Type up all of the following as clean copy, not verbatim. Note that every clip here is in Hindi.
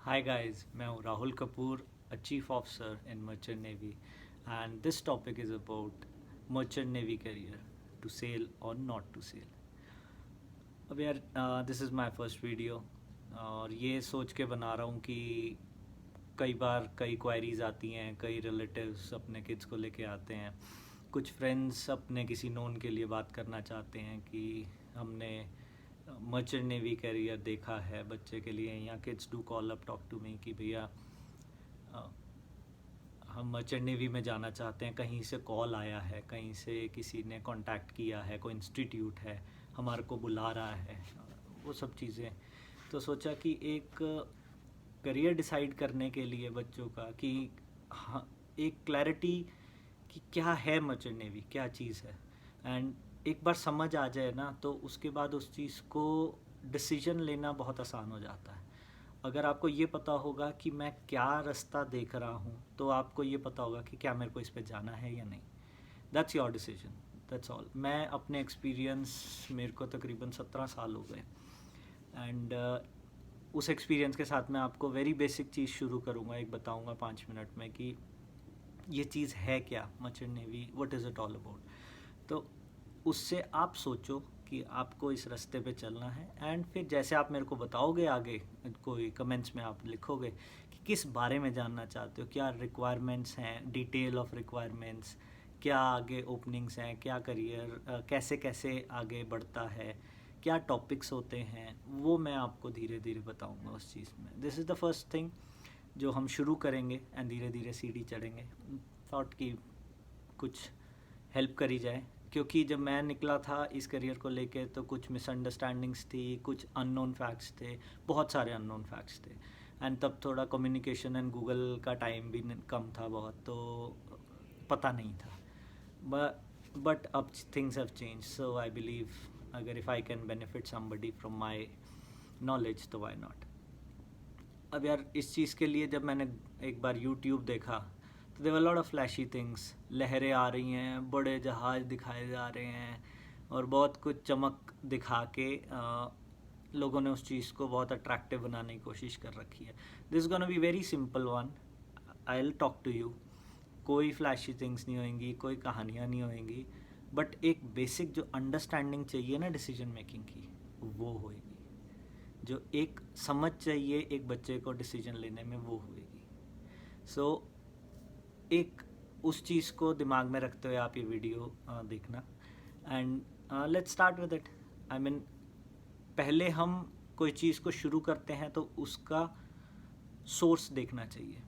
Hi guys, मैं हूँ Rahul Kapoor, a chief officer in Merchant Navy, and this topic is about Merchant Navy career, to sail or not to sail. अब यार this is my first video और ये सोच के बना रहा हूँ कि कई बार कई क्वायरीज आती हैं, कई रिलेटिव्स अपने किड्स को लेके आते हैं, कुछ फ्रेंड्स अपने किसी नोन के लिए बात करना चाहते हैं कि हमने मर्चेंट नेवी कैरियर देखा है बच्चे के लिए, या kids do call up talk to me कि भैया हम मर्चेंट नेवी में जाना चाहते हैं, कहीं से कॉल आया है, कहीं से किसी ने कांटेक्ट किया है, कोई इंस्टीट्यूट है हमारे को बुला रहा है, वो सब चीज़ें। तो सोचा कि एक करियर डिसाइड करने के लिए बच्चों का कि हाँ, एक क्लैरिटी कि क्या है मर्चेंट नेवी, क्या चीज़ है, एंड एक बार समझ आ जाए ना तो उसके बाद उस चीज़ को डिसीजन लेना बहुत आसान हो जाता है। अगर आपको ये पता होगा कि मैं क्या रास्ता देख रहा हूँ तो आपको ये पता होगा कि क्या मेरे को इस पे जाना है या नहीं। That's your decision, that's all. मैं अपने एक्सपीरियंस, मेरे को तकरीबन 17 साल हो गए, एंड उस एक्सपीरियंस के साथ मैं आपको वेरी बेसिक चीज़ शुरू करूँगा, एक बताऊँगा 5 मिनट में कि ये चीज़ है क्या merchant navy, what is it all about. तो उससे आप सोचो कि आपको इस रास्ते पे चलना है, एंड फिर जैसे आप मेरे को बताओगे आगे, कोई कमेंट्स में आप लिखोगे कि किस बारे में जानना चाहते हो, क्या रिक्वायरमेंट्स हैं, डिटेल ऑफ रिक्वायरमेंट्स, क्या आगे ओपनिंग्स हैं, क्या करियर कैसे कैसे आगे बढ़ता है, क्या टॉपिक्स होते हैं, वो मैं आपको धीरे धीरे बताऊंगा उस चीज़ में। This is the first thing जो हम शुरू करेंगे, एंड धीरे धीरे सीढ़ी चढ़ेंगे। थॉट कि कुछ हेल्प करी जाए, क्योंकि जब मैं निकला था इस करियर को लेके तो कुछ मिसअंडरस्टैंडिंग्स थी, कुछ अननोन फैक्ट्स थे, बहुत सारे अननोन फैक्ट्स थे, एंड तब थोड़ा कम्युनिकेशन एंड गूगल का टाइम भी कम था बहुत, तो पता नहीं था। बट अब things have change, so I believe अगर if I can benefit somebody from my knowledge तो वाई नॉट। अब यार इस चीज़ के लिए जब मैंने एक बार यूट्यूब देखा तो there were lot of flashy things, लहरें आ रही हैं, बड़े जहाज़ दिखाए जा रहे हैं, और बहुत कुछ चमक दिखा के लोगों ने उस चीज़ को बहुत अट्रैक्टिव बनाने की कोशिश कर रखी है। This gonna be very simple one, I will talk to you. कोई फ्लैशी थिंग्स नहीं होंगी, कोई कहानियाँ नहीं होंगी, बट एक बेसिक जो अंडरस्टैंडिंग चाहिए ना डिसीजन मेकिंग की, वो होएगी। जो एक समझ चाहिए एक बच्चे को डिसीजन लेने में, वो होएगी। सो एक उस चीज़ को दिमाग में रखते हुए आप ये वीडियो देखना, and let's start with it. I mean, पहले हम कोई चीज़ को शुरू करते हैं तो उसका सोर्स देखना चाहिए।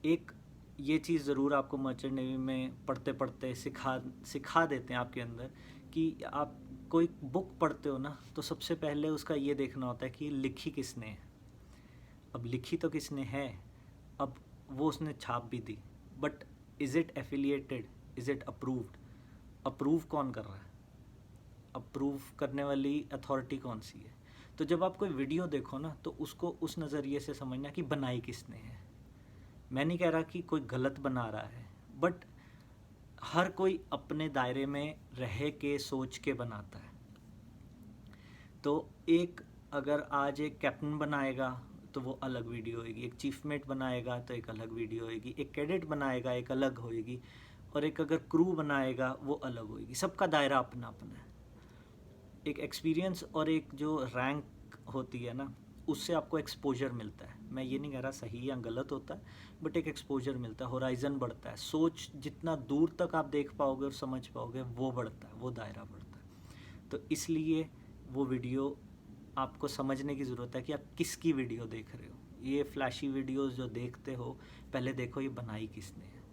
एक ये चीज़ ज़रूर आपको मर्चेंट नेवी में पढ़ते पढ़ते सिखा देते हैं आपके अंदर कि आप कोई बुक पढ़ते हो ना तो सबसे पहले उसका ये देखना होता है कि लिखी किसने है। अब लिखी तो किसने है, अब वो उसने छाप भी दी, but is it affiliated, is it approved, approve कौन कर रहा है, अप्रूव करने वाली अथॉरिटी कौन सी है। तो जब आप कोई वीडियो देखो ना तो उसको उस नज़रिए से समझना कि बनाई किसने है। मैं नहीं कह रहा कि कोई गलत बना रहा है, बट हर कोई अपने दायरे में रह के सोच के बनाता है। तो एक अगर आज एक कैप्टन बनाएगा तो वो अलग वीडियो होएगी, एक चीफ मेट बनाएगा तो एक अलग वीडियो होएगी, एक कैडेट बनाएगा एक अलग होएगी, और एक अगर क्रू बनाएगा वो अलग होएगी। सबका दायरा अपना अपना है। एक एक्सपीरियंस और एक जो रैंक होती है ना, उससे आपको एक्सपोजर मिलता है। मैं ये नहीं कह रहा सही या गलत होता है, बट एक एक्सपोजर मिलता है, होराइज़न बढ़ता है, सोच जितना दूर तक आप देख पाओगे और समझ पाओगे वो बढ़ता है, वो दायरा बढ़ता है। तो इसलिए वो वीडियो आपको समझने की ज़रूरत है कि आप किसकी वीडियो देख रहे हो। ये फ्लैशी वीडियोस जो देखते हो, पहले देखो ये बनाई किसने है,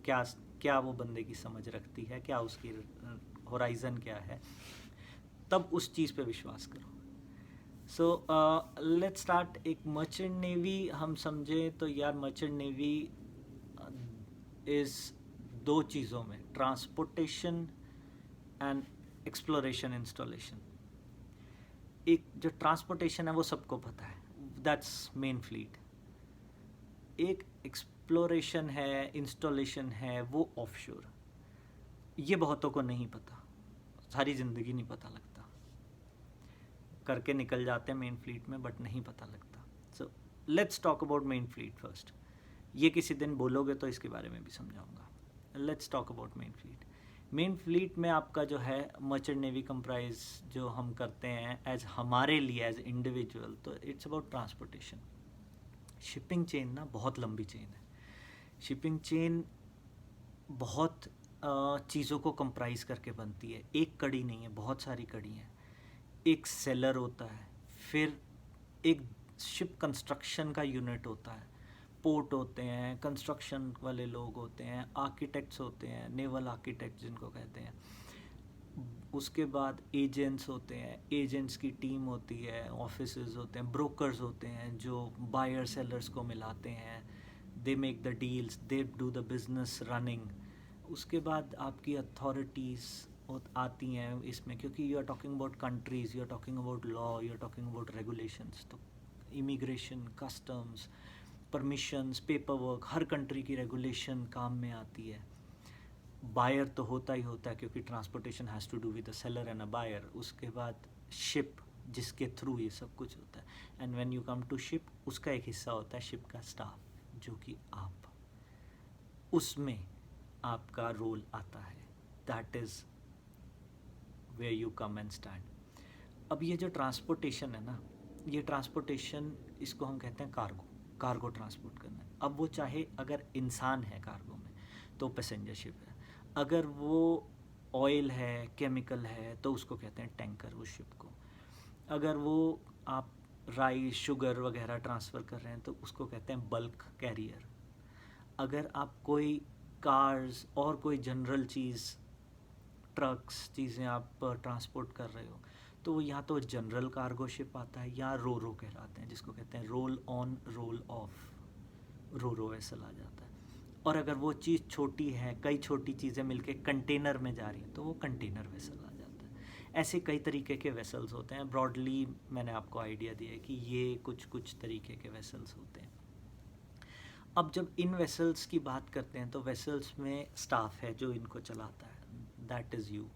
क्या क्या वो बंदे की समझ रखती है, क्या उसकी होराइज़न क्या है, तब उस चीज़ पे विश्वास करो। So let's start. एक मर्चेंट नेवी हम समझे तो यार मर्चेंट नेवी इज़ दो चीज़ों में, ट्रांसपोर्टेशन एंड एक्सप्लोरेशन इंस्टॉलेशन। एक जो ट्रांसपोर्टेशन है वो सबको पता है, दैट्स मेन फ्लीट। एक एक्सप्लोरेशन है, इंस्टॉलेशन है, वो ऑफशोर। ये बहुतों को नहीं पता, सारी ज़िंदगी नहीं पता लगता। करके निकल जाते हैं मेन फ्लीट में, बट नहीं पता लगता. So let's talk about main fleet first. ये किसी दिन बोलोगे तो इसके बारे में भी समझाऊंगा. Let's talk about main fleet. Main fleet में आपका जो है मर्चेंट नेवी कंप्राइज जो हम करते हैं एज हमारे लिए एज इंडिविजुअल, तो it's about transportation. Shipping chain ना बहुत लंबी चेन है. शिपिंग चेन बहुत चीज़ों को कंप्राइज करके बनती है. एक कड़ी नहीं है, बहुत सारी कड़ी हैं. एक सेलर होता है, फिर एक शिप कंस्ट्रक्शन का यूनिट होता है, पोर्ट होते हैं, कंस्ट्रक्शन वाले लोग होते हैं, आर्किटेक्ट्स होते हैं, नेवल आर्किटेक्ट जिनको कहते हैं. उसके बाद एजेंट्स होते हैं, एजेंट्स की टीम होती है, ऑफिसेज होते हैं, ब्रोकर्स होते हैं जो बायर सेलर्स को मिलाते हैं. They make the deals, they do the business running. उसके बाद आपकी अथॉरिटीज़ आती हैं इसमें, क्योंकि you are talking about countries, you are talking about law, you are talking about regulations. तो immigration, customs, permissions, paperwork, हर कंट्री की रेगुलेशन काम में आती है. बायर तो होता ही होता है क्योंकि transportation has to do with the seller and a buyer. उसके बाद शिप जिसके थ्रू ये सब कुछ होता है. And when you come to ship, उसका एक हिस्सा होता है शिप का स्टाफ, जो कि आप, उसमें आपका रोल आता है. That is where you come and stand. अब ये जो ट्रांसपोर्टेशन है ना, ये ट्रांसपोर्टेशन, इसको हम कहते हैं कार्गो. कार्गो ट्रांसपोर्ट करना है. अब वो चाहे अगर इंसान है कार्गो में तो पैसेंजर शिप है, अगर वो ऑयल है, केमिकल है, तो उसको कहते हैं टैंकर उस शिप को. अगर वो आप राइस, शुगर वगैरह ट्रांसफ़र कर रहे हैं तो उसको कहते हैं बल्क कैरियर. अगर आप कोई कार्स और कोई जनरल चीज़, ट्रक्स, चीज़ें आप ट्रांसपोर्ट कर रहे हो, तो वो या तो जनरल कार्गो शिप आता है या रो कहलाते हैं, जिसको कहते हैं roll on roll off, ro vessel आ जाता है. और अगर वो चीज़ छोटी है, कई छोटी चीज़ें मिलके कंटेनर में जा रही हैं, तो वो कंटेनर वेसल आ जाता है. ऐसे कई तरीके के वेसल्स होते हैं. ब्रॉडली मैंने आपको आइडिया दिया है कि ये कुछ तरीके के वेसल्स होते हैं. अब जब इन वेसल्स की बात करते हैं तो वेसल्स में स्टाफ है जो इनको चलाता है, दैट इज़ यू.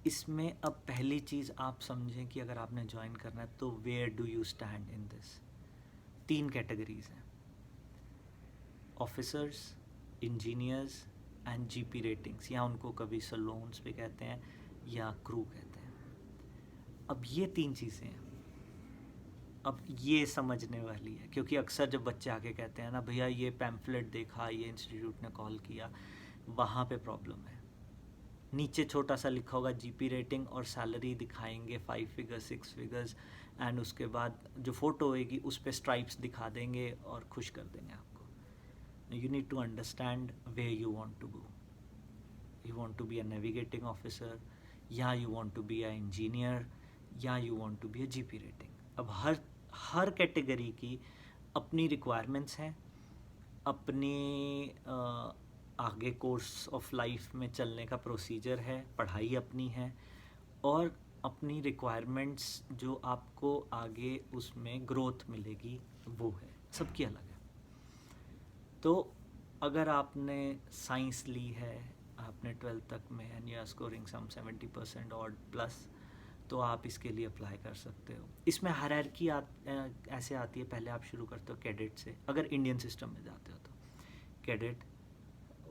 इसमें अब पहली चीज़ आप समझें कि अगर आपने ज्वाइन करना है तो where do you stand in this. 3 categories हैं, officers, engineers and GP ratings, या उनको कभी सलोन्स भी कहते हैं या क्रू कहते हैं. अब ये 3 चीज़ें हैं. अब ये समझने वाली है, क्योंकि अक्सर जब बच्चे आके कहते हैं ना, भैया ये पैम्फलेट देखा, ये इंस्टीट्यूट ने कॉल किया, वहाँ पे प्रॉब्लम है. नीचे छोटा सा लिखा होगा जीपी रेटिंग और सैलरी दिखाएंगे 5 फिगर्स 6 फिगर्स, एंड उसके बाद जो फ़ोटो होएगी उस पर स्ट्राइप्स दिखा देंगे और खुश कर देंगे आपको. You need to understand way you want to go. You want to be a navigating officer, या you want to be a engineer, या you want to be a GP rating. अब हर कैटेगरी की अपनी रिक्वायरमेंट्स हैं, अपनी आगे कोर्स ऑफ लाइफ में चलने का प्रोसीजर है, पढ़ाई अपनी है, और अपनी रिक्वायरमेंट्स जो आपको आगे उसमें ग्रोथ मिलेगी वो है. सबकी अलग है. तो अगर आपने साइंस ली है, आपने 12th तक में, एंड यू आर स्कोरिंग सम 70% और प्लस, तो आप इसके लिए अप्लाई कर सकते हो. इसमें हायरार्की ऐसे आती है. पहले आप शुरू करते हो कैडेट से, अगर इंडियन सिस्टम में जाते हो तो कैडेट,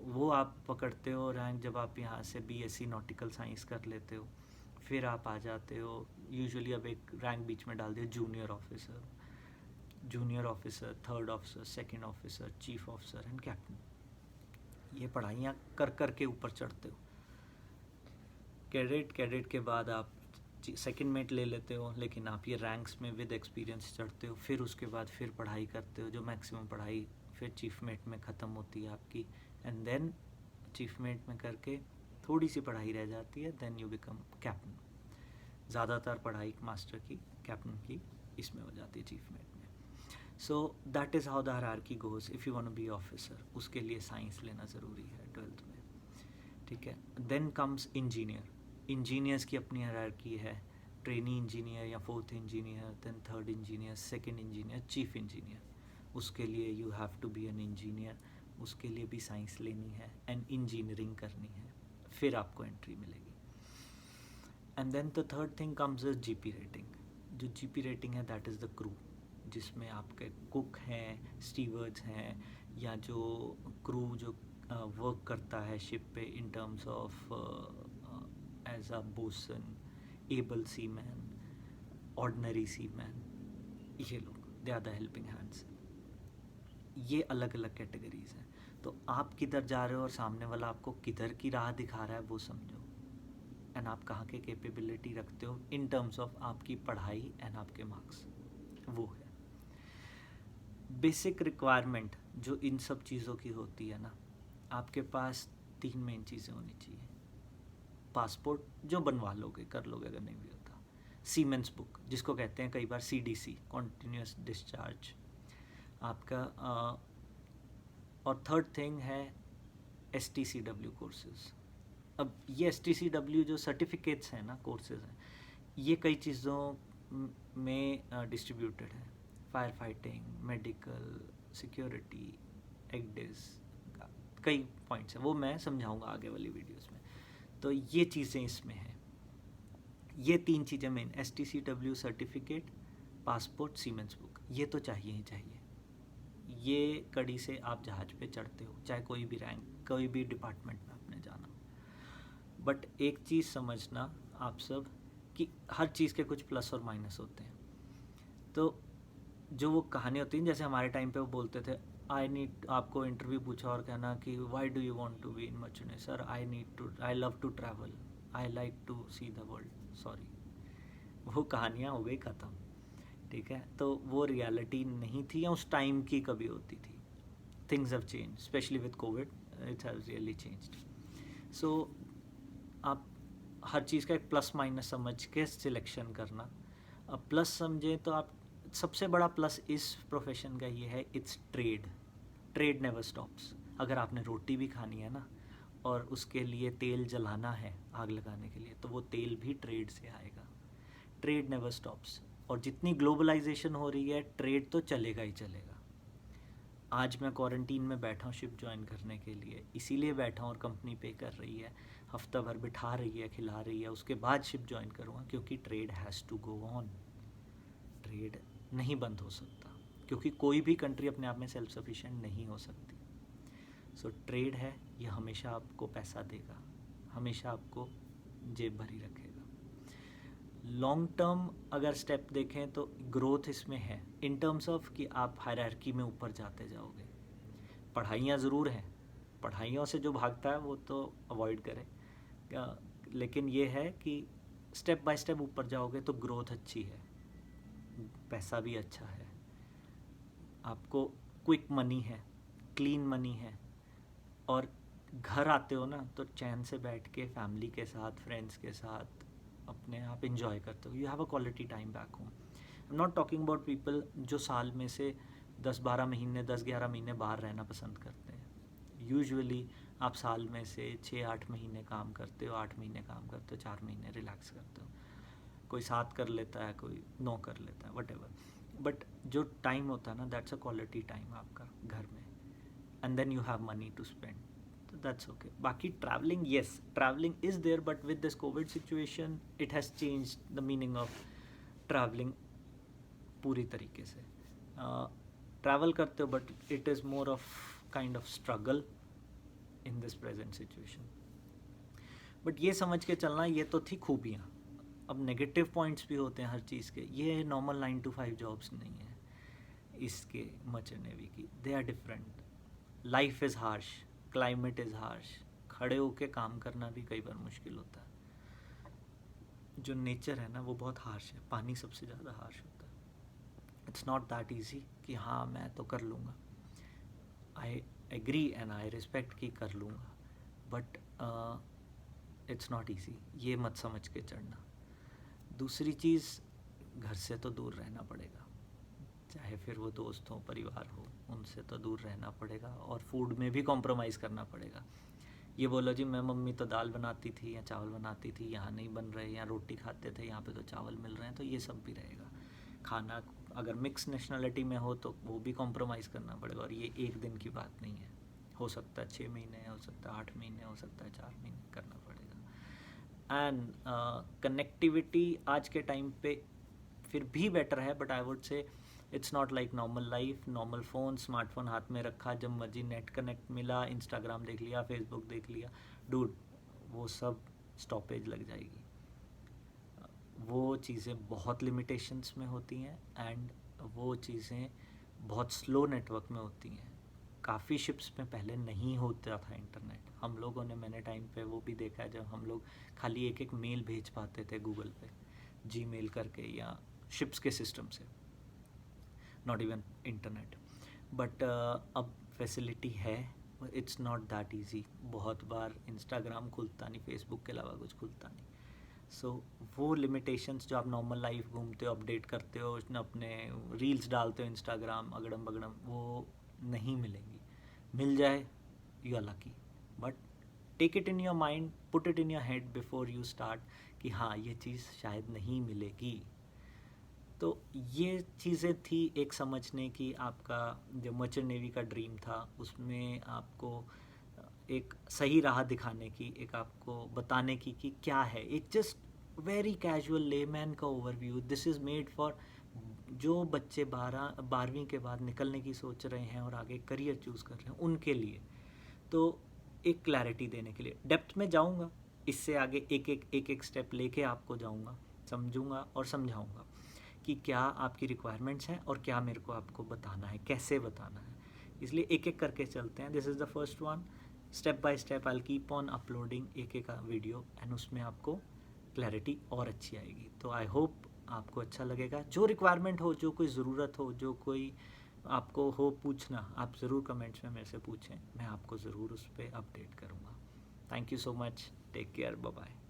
वो आप पकड़ते हो रैंक जब आप यहाँ से बीएससी नॉटिकल साइंस कर लेते हो. फिर आप आ जाते हो, यूजुअली अब एक रैंक बीच में डाल दिया, junior officer, junior officer, third officer, second officer, chief officer and captain. ये पढ़ाइयाँ कर कर के ऊपर चढ़ते हो. कैडेट के बाद आप सेकंड मेट ले लेते हो, लेकिन आप ये रैंक्स में विद एक्सपीरियंस चढ़ते हो. फिर उसके बाद फिर पढ़ाई करते हो, जो मैक्सिमम पढ़ाई फिर चीफ मेट में ख़त्म होती है आपकी. एंड देन चीफ मेट में करके थोड़ी सी पढ़ाई रह जाती है, देन यू बिकम कैप्टन. ज़्यादातर पढ़ाई मास्टर की, कैप्टन की इसमें हो जाती है चीफ मेट में. So that is how the hierarchy goes. If you want to be officer, उसके लिए साइंस लेना ज़रूरी है 12th में, ठीक है. Then comes engineer. इंजीनियर्स की अपनी हायरार्की है, ट्रेनी इंजीनियर या 4th engineer, then 3rd engineer, 2nd engineer, chief engineer. उसके लिए you have to be an engineer. उसके लिए भी साइंस लेनी है एंड इंजीनियरिंग करनी है, फिर आपको एंट्री मिलेगी. And then the third thing comes is GP rating. जो जीपी रेटिंग है दैट इज़ द क्रू, जिसमें आपके कुक हैं, स्टीवर्ड्स हैं, या जो क्रू जो वर्क करता है शिप पे in terms of as a bosun, able seaman, ordinary seaman, ये लोग they are the helping hands. ये अलग अलग कैटेगरीज हैं। तो आप किधर जा रहे हो और सामने वाला आपको किधर की राह दिखा रहा है वो समझो, एंड आप कहाँ के कैपेबिलिटी रखते हो इन टर्म्स ऑफ आपकी पढ़ाई एंड आपके मार्क्स, वो है बेसिक रिक्वायरमेंट जो इन सब चीज़ों की होती है ना। आपके पास 3 मेन चीज़ें होनी चाहिए। पासपोर्ट जो बनवा लोगे कर लोगे, अगर नहीं भी होता, सीमेंस बुक जिसको कहते हैं कई बार CDC, कॉन्टीन्यूस डिस्चार्ज आपका, और थर्ड थिंग है STCW कोर्सेज। अब ये STCW जो सर्टिफिकेट्स हैं ना, कोर्सेज हैं, ये कई चीज़ों में डिस्ट्रीब्यूटेड है। फायर फाइटिंग, मेडिकल, सिक्योरिटी, एग्डिस, कई पॉइंट्स हैं, वो मैं समझाऊंगा आगे वाली वीडियोस में। तो ये चीज़ें इसमें हैं, ये 3 चीज़ें main, STCW certificate, passport, siemens book, ये तो चाहिए ही चाहिए। ये कड़ी से आप जहाज़ पे चढ़ते हो, चाहे कोई भी रैंक, कोई भी डिपार्टमेंट में आपने जाना। बट एक चीज़ समझना आप सब कि हर चीज़ के कुछ प्लस और माइनस होते हैं। तो जो वो कहानी होती है, जैसे हमारे टाइम पे वो बोलते थे आई नीड, आपको इंटरव्यू पूछा और कहना कि why do you want to be in merchant, sir I love to travel, I like to see the world. Sorry, वो कहानियाँ हो गई ख़त्म, ठीक है। तो वो रियलिटी नहीं थी, या उस टाइम की कभी होती थी। Things have change, specially with Covid, it has really changed. So आप हर चीज़ का एक प्लस माइनस समझ के सिलेक्शन करना। अब प्लस समझें तो आप, सबसे बड़ा प्लस इस प्रोफेशन का ये है, इट्स ट्रेड नेवर स्टॉप्स। अगर आपने रोटी भी खानी है ना और उसके लिए तेल जलाना है आग लगाने के लिए, तो वो तेल भी ट्रेड से आएगा। Trade never stops. और जितनी ग्लोबलाइजेशन हो रही है, ट्रेड तो चलेगा ही चलेगा। आज मैं क्वारंटीन में बैठा हूँ शिप ज्वाइन करने के लिए, इसीलिए बैठा हूँ, और कंपनी पे कर रही है, हफ्ता भर बिठा रही है, खिला रही है, उसके बाद शिप ज्वाइन करूँगा, क्योंकि trade has to go on. Trade नहीं बंद हो सकता, क्योंकि कोई भी कंट्री अपने आप में सेल्फ सफिशिएंट नहीं हो सकती। सो ट्रेड है, ये हमेशा आपको पैसा देगा, हमेशा आपको जेब भरी रखेगा। लॉन्ग टर्म अगर स्टेप देखें तो ग्रोथ इसमें है, इन टर्म्स ऑफ कि आप हायरार्की में ऊपर जाते जाओगे। पढ़ाइयाँ ज़रूर हैं, पढ़ाइयों से जो भागता है वो तो अवॉइड करें, लेकिन ये है कि स्टेप बाय स्टेप ऊपर जाओगे तो ग्रोथ अच्छी है, पैसा भी अच्छा है, आपको क्विक मनी है, क्लीन मनी है, और घर आते हो ना तो चैन से बैठ के फैमिली के साथ, फ्रेंड्स के साथ अपने आप इंजॉय करते हो। You have a quality time back home. I am not talking about people जो साल में से 10-12 महीने, 10-11 महीने बाहर रहना पसंद करते हैं। यूजुअली आप साल में से 6-8 महीने काम करते हो, 8 महीने काम करते हो, 4 महीने रिलैक्स करते हो। कोई 7 कर लेता है, कोई 9 कर लेता है, वटेवर। बट जो टाइम होता है ना, दैट्स अ क्वालिटी टाइम आपका घर में, and then you have money to spend, तो दैट्स ओके। बाकी travelling, yes travelling is there, but with this covid situation it has changed the meaning of travelling पूरी तरीके से। ट्रैवल करते हो but it is more of kind of struggle in this present situation. But ये समझ के चलना, ये तो थी खूबियाँ। अब नेगेटिव पॉइंट्स भी होते हैं हर चीज़ के। ये नॉर्मल 9 to 5 जॉब्स नहीं है इसके, मर्चेंट नेवी की, they are different. Life is harsh, climate is harsh, खड़े होके काम करना भी कई बार मुश्किल होता है। जो नेचर है ना वो बहुत हार्श है, पानी सबसे ज़्यादा हार्श होता है। इट्स नॉट दैट ईजी कि हाँ मैं तो कर लूँगा, I agree and I respect कि कर लूँगा, बट इट्स नॉट ईजी, ये मत समझ के चढ़ना। दूसरी चीज़, घर से तो दूर रहना पड़ेगा, चाहे फिर वो दोस्त हो, परिवार हो, उनसे तो दूर रहना पड़ेगा, और फूड में भी कॉम्प्रोमाइज़ करना पड़ेगा। ये बोलो जी मैं, मम्मी तो दाल बनाती थी या चावल बनाती थी, यहाँ नहीं बन रहे, यहाँ रोटी खाते थे, यहाँ पे तो चावल मिल रहे हैं, तो ये सब भी रहेगा। खाना अगर मिक्स नेशनलिटी में हो तो वो भी कॉम्प्रोमाइज़ करना पड़ेगा, और ये एक दिन की बात नहीं है, हो सकता है 6 महीने, हो सकता है 8 महीने, हो सकता है 4 महीने करना पड़ेगा। एंड कनेक्टिविटी आज के टाइम पे फिर भी बेटर है, but I would say it's not like normal life, normal phone, smartphone हाथ में रखा, जब मर्जी नेट कनेक्ट मिला, इंस्टाग्राम देख लिया, फेसबुक देख लिया, डूड वो सब स्टॉपेज लग जाएगी। वो चीज़ें बहुत लिमिटेशंस में होती हैं एंड वो चीज़ें बहुत स्लो नेटवर्क में होती हैं। काफ़ी शिप्स में पहले नहीं होता था इंटरनेट, हम लोगों ने, मैंने टाइम पे वो भी देखा है जब हम लोग खाली एक एक मेल भेज पाते थे गूगल पे, जीमेल करके या शिप्स के सिस्टम से, नॉट इवन इंटरनेट। बट अब फैसिलिटी है, इट्स नॉट दैट ईजी। बहुत बार इंस्टाग्राम खुलता नहीं, फेसबुक के अलावा कुछ खुलता नहीं। सो वो लिमिटेशंस जो आप नॉर्मल लाइफ घूमते हो, अपडेट करते हो, अपने रील्स डालते हो इंस्टाग्राम अगड़म बगड़म, वो नहीं मिलेंगी। मिल जाए you are lucky, but take it in your mind, put it in your head before you start कि हाँ ये चीज़ शायद नहीं मिलेगी। तो ये चीज़ें थी एक समझने की, आपका जो मर्चेंट नेवी का ड्रीम था उसमें आपको एक सही राह दिखाने की, एक आपको बताने की कि क्या है, एक जस्ट वेरी कैजुअल लेमैन का overview. This is made for जो बच्चे 12वीं के बाद निकलने की सोच रहे हैं और आगे करियर चूज़ कर रहे हैं उनके लिए। तो एक क्लैरिटी देने के लिए डेप्थ में जाऊंगा, इससे आगे एक एक स्टेप लेके आपको जाऊंगा, समझूंगा और समझाऊंगा कि क्या आपकी रिक्वायरमेंट्स हैं और क्या मेरे को आपको बताना है, कैसे बताना है। इसलिए एक एक करके चलते हैं। This is the first one, step by step I will keep on uploading एक एक वीडियो एंड उसमें आपको क्लैरिटी और अच्छी आएगी। तो आई होप आपको अच्छा लगेगा। जो रिक्वायरमेंट हो, जो कोई ज़रूरत हो, जो कोई आपको हो पूछना, आप ज़रूर कमेंट्स में मेरे से पूछें, मैं आपको ज़रूर उस पर अपडेट करूँगा। Thank you so much, take care, bye bye.